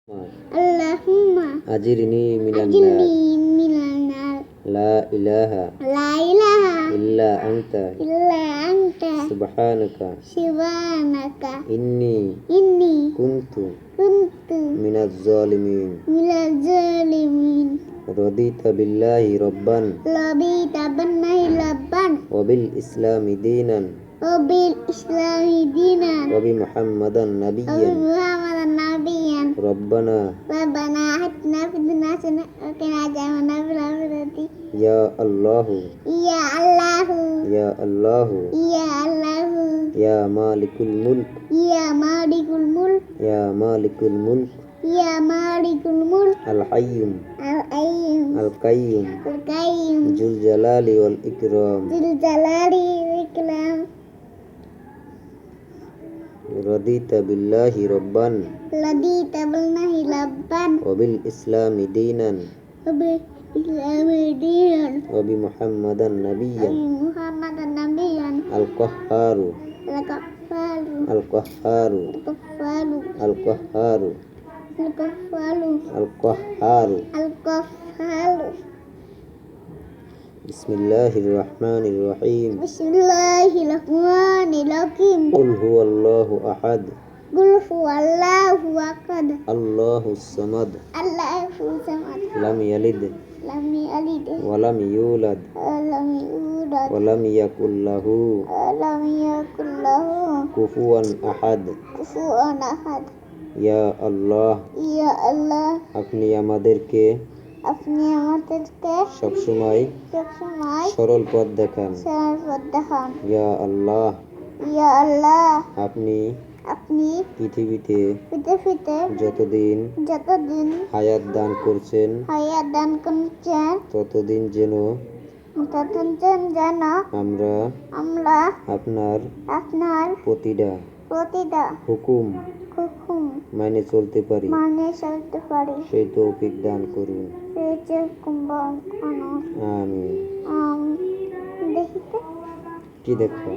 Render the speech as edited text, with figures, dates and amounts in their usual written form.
Allahumma ajirni minan nar. ajirni minan nar. La ilaha La ilaha illa anta illa anta subhanaka subhanaka inni kuntu minaz zalimin. Radita billahi rabban Labita billahi rabban wa bil islami dinan wabil islami dinan wa bi muhammadan nabiyyan. Muhammadan nabiyyan. Rabbana atina fid dunya hasanah wa qina adzaban nar. ya Allahu Ya Allahu ya Allahu ya Allahu ya malikul mulk ya malikul mulk ya malikul mulk ya malikul mulk al hayyum al-qayyum al qayyum al-qayyum jul jalali wal ikram. dzul jalali wal ikram. Radita billahi rabban Labita billahi rabban wa bil islami dinan wabil islami dinan wa bi muhammadan nabiyyan. Muhammadan nabiyyan. Al qahharu Al-Qahharu al qahharu Al-Qahharu al qahharu Al-Qahharu al qahharu. Al-Qahharu. Bismillahirrahmanirrahim. Bismillahirrahmanirrahim. Qul huwallahu ahad Qul huwallahu ahad. Allahus samad Allahu samad. lam yalid Lam yalid wa lam yulad wa lam yulad wa lam yakul lahu wa lam yakul lahu kufuwan ahad. kufuwan ahad. Ya Allah, Ya Allah, আপনি আমাদেরকে আপনি আমাদেরকে সবসময় সবসময় সরল পথ দেখান। সরল পথ দেখান। ইয়া আল্লাহ, ইয়া আল্লাহ, আপনি আপনি পৃথিবীতে পৃথিবীতে যতদিন যতদিন হায়াত দান করছেন হায়াত দান করছেন ততদিন যেন ততদিন যেন আমরা আমরা আপনার প্রতিটা হুকুম মেনে চলতে পারি, মানে চলতে পারি। সেই তৌফিক দান করুন। সেই যে কুম্ভন আমিন। দেখিতে কি দেখো?